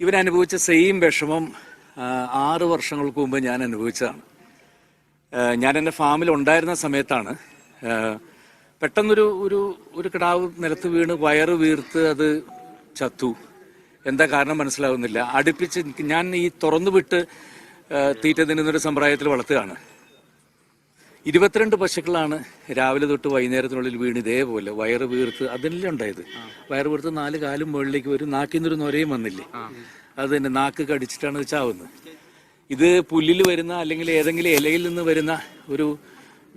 ഇവരനുഭവിച്ച same വിഷമം 6 വർഷങ്ങൾക്ക് മുമ്പ് ഞാൻ അനുഭവിച്ചതാണ്. ഞാൻ എൻ്റെ ഫാമിൽ ഉണ്ടായിരുന്ന സമയത്താണ് പെട്ടെന്നൊരു ഒരു ഒരു കിടാവ് നിലത്ത് വീണ് വയറ് വീർത്ത് അത് ചത്തു. എന്താ കാരണം മനസ്സിലാവുന്നില്ല. അടുപ്പിച്ച് ഞാൻ ഈ തുറന്നു വിട്ട് തീറ്റ തിന്നുന്നൊരു സമ്പ്രദായത്തിൽ വളർത്തുകയാണ്. 22 പശുക്കളാണ് രാവിലെ തൊട്ട് വൈകുന്നേരത്തിനുള്ളിൽ വീണ് ഇതേപോലെ വയറ് വീർത്ത്. അതെല്ലാം ഉണ്ടായത്. വയറ് വീർത്ത് 4 കാലും മുകളിലേക്ക് വരും. നാക്കിൽ നിന്നൊരു നൊരയും വന്നില്ലേ, അത് തന്നെ നാക്ക് കടിച്ചിട്ടാണ് ചാവുന്നത്. ഇത് പുല്ലിൽ വരുന്ന അല്ലെങ്കിൽ ഏതെങ്കിലും ഇലയിൽ നിന്ന് വരുന്ന ഒരു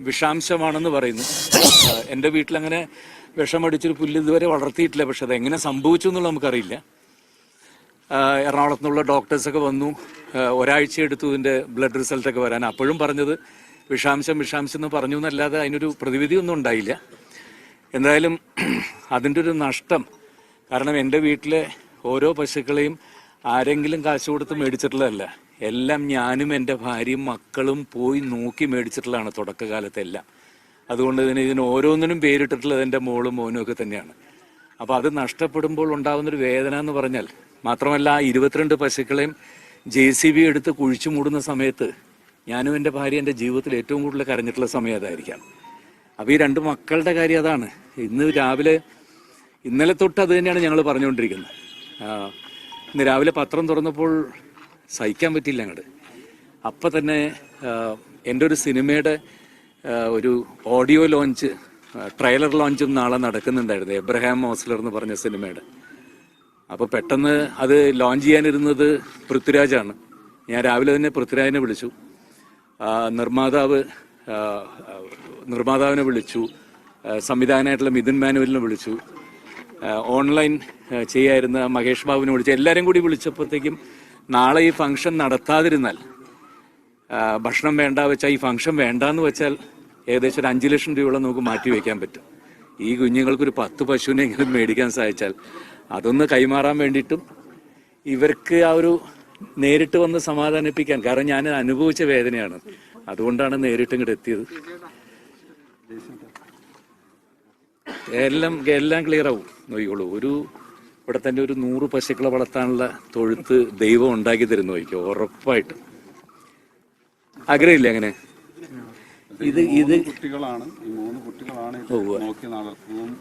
വിഷാംശമാണെന്ന് പറയുന്നു. എൻ്റെ വീട്ടിലങ്ങനെ വിഷമടിച്ചൊരു പുല്ല് ഇതുവരെ വളർത്തിയിട്ടില്ല. പക്ഷെ അതെങ്ങനെ സംഭവിച്ചു എന്നുള്ളത് നമുക്കറിയില്ല. എറണാകുളത്തു നിന്നുള്ള ഡോക്ടേഴ്സൊക്കെ വന്നു. ഒരാഴ്ച എടുത്തു ഇതിൻ്റെ ബ്ലഡ് റിസൾട്ടൊക്കെ വരാൻ. അപ്പോഴും പറഞ്ഞത് വിഷാംശം എന്ന് പറഞ്ഞു എന്നല്ലാതെ അതിനൊരു പ്രതിവിധി ഒന്നും ഉണ്ടായില്ല. എന്തായാലും അതിൻ്റെ ഒരു നഷ്ടം, കാരണം എൻ്റെ വീട്ടിലെ ഓരോ പശുക്കളെയും ആരെങ്കിലും കാശ് കൊടുത്ത് മേടിച്ചിട്ടുള്ളതല്ല. എല്ലാം ഞാനും എൻ്റെ ഭാര്യയും മക്കളും പോയി നോക്കി മേടിച്ചിട്ടുള്ളതാണ് തുടക്കകാലത്തെല്ലാം. അതുകൊണ്ട് തന്നെ ഇതിന് ഓരോന്നിനും പേരിട്ടിട്ടുള്ളത് എൻ്റെ മോളും മോനും ഒക്കെ തന്നെയാണ്. അപ്പോൾ അത് നഷ്ടപ്പെടുമ്പോൾ ഉണ്ടാകുന്നൊരു വേദന എന്ന് പറഞ്ഞാൽ, മാത്രമല്ല 22 പശുക്കളെയും JCB എടുത്ത് കുഴിച്ചു മൂടുന്ന സമയത്ത് ഞാനും എൻ്റെ ഭാര്യ എൻ്റെ ജീവിതത്തിൽ ഏറ്റവും കൂടുതൽ കരഞ്ഞിട്ടുള്ള സമയം അതായിരിക്കാം. അപ്പോൾ ഈ 2 മക്കളുടെ കാര്യം അതാണ്. ഇന്നലെ തൊട്ട് അത് തന്നെയാണ് ഞങ്ങൾ പറഞ്ഞുകൊണ്ടിരിക്കുന്നത്. ഇന്ന് രാവിലെ പത്രം തുറന്നപ്പോൾ സഹിക്കാൻ പറ്റിയില്ല അങ്ങോട്ട്. അപ്പം തന്നെ എൻ്റെ ഒരു സിനിമയുടെ ഒരു ഓഡിയോ ലോഞ്ച്, ട്രെയിലർ ലോഞ്ചും നാളെ നടക്കുന്നുണ്ടായിരുന്നു, എബ്രഹാം മോസ്ലർ എന്ന് പറഞ്ഞ സിനിമയുടെ. അപ്പോൾ പെട്ടെന്ന് അത് ലോഞ്ച് ചെയ്യാനിരുന്നത് പൃഥ്വിരാജാണ്. ഞാൻ രാവിലെ തന്നെ പൃഥ്വിരാജിനെ വിളിച്ചു. നിർമ്മാതാവിനെ വിളിച്ചു, സംവിധായകനായിട്ടുള്ള മിഥുൻ മാനുവലിനെ വിളിച്ചു, ഓൺലൈൻ ചെയ്യായിരുന്ന മഹേഷ് ബാബുവിനെ വിളിച്ചു. എല്ലാവരും കൂടി വിളിച്ചപ്പോഴത്തേക്കും നാളെ ഈ ഫംഗ്ഷൻ നടത്താതിരുന്നാൽ, ഭക്ഷണം വേണ്ട വെച്ചാൽ ഈ ഫംഗ്ഷൻ വേണ്ടാന്ന് വെച്ചാൽ ഏകദേശം ഒരു 5 ലക്ഷം രൂപയോളം നമുക്ക് മാറ്റി വയ്ക്കാൻ പറ്റും. ഈ കുഞ്ഞുങ്ങൾക്കൊരു 10 പശുവിനെങ്കിലും മേടിക്കാൻ സാധിച്ചാൽ അതൊന്ന് കൈമാറാൻ വേണ്ടിയിട്ടും ഇവർക്ക് ആ ഒരു നേരിട്ട് വന്ന് സമാധാനിപ്പിക്കാൻ, കാരണം ഞാൻ അനുഭവിച്ച വേദനയാണ്, അതുകൊണ്ടാണ് നേരിട്ട് ഇങ്ങോട്ട് എത്തിയത്. എല്ലാം ക്ലിയർ ആവും, നോക്കിക്കോളൂ. ഇവിടെ തന്നെ ഒരു 100 പശുക്കളെ വളർത്താനുള്ള തൊഴുത്ത് ദൈവം ഉണ്ടാക്കി തരുന്നു നോക്കിക്കോ, ഉറപ്പായിട്ട്. ആഗ്രഹമില്ല അങ്ങനെ. ഇത് കുട്ടികളാണ്, ഈ 3 കുട്ടികളാണ് നോക്കി നടത്തുന്നതും.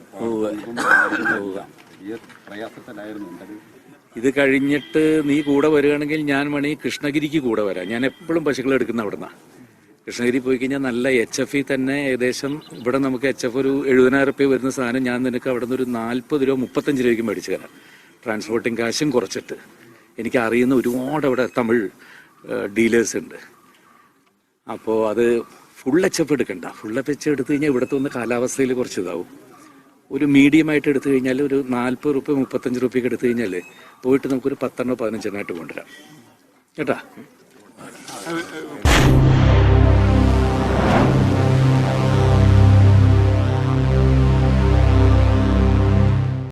ഇത് കഴിഞ്ഞിട്ട് നീ കൂടെ വരികയാണെങ്കിൽ ഞാൻ വേണമെങ്കിൽ കൃഷ്ണഗിരിക്ക് കൂടെ വരാം. ഞാൻ എപ്പോഴും പശുക്കളെ എടുക്കുന്ന അവിടെ നിന്നാണ്. കൃഷ്ണഗിരി പോയി കഴിഞ്ഞാൽ നല്ല HF തന്നെ ഏകദേശം ഇവിടെ നമുക്ക് HF ഒരു 70,000 രൂപ വരുന്ന സാധനം ഞാൻ നിനക്ക് അവിടെ നിന്ന് ഒരു 40 രൂപ 35 രൂപയ്ക്ക് മേടിച്ചു തരാം. ട്രാൻസ്പോർട്ടിങ് കാശും കുറച്ചിട്ട്. എനിക്ക് അറിയുന്ന ഒരുപാട് അവിടെ തമിഴ് ഡീലേഴ്സ് ഉണ്ട്. അപ്പോൾ അത് ഫുൾ HF എടുക്കണ്ട. ഫുൾ HF എടുത്തു കഴിഞ്ഞാൽ ഇവിടുത്തെ ഒന്ന് കാലാവസ്ഥയിൽ കുറച്ച് ഇതാവും. ഒരു മീഡിയമായിട്ട് എടുത്തു കഴിഞ്ഞാൽ ഒരു 40 രൂപ 35 രൂപയ്ക്ക് എടുത്തു കഴിഞ്ഞാൽ പോയിട്ട് നമുക്കൊരു 10-15 കൊണ്ടുവരാം കേട്ടാ.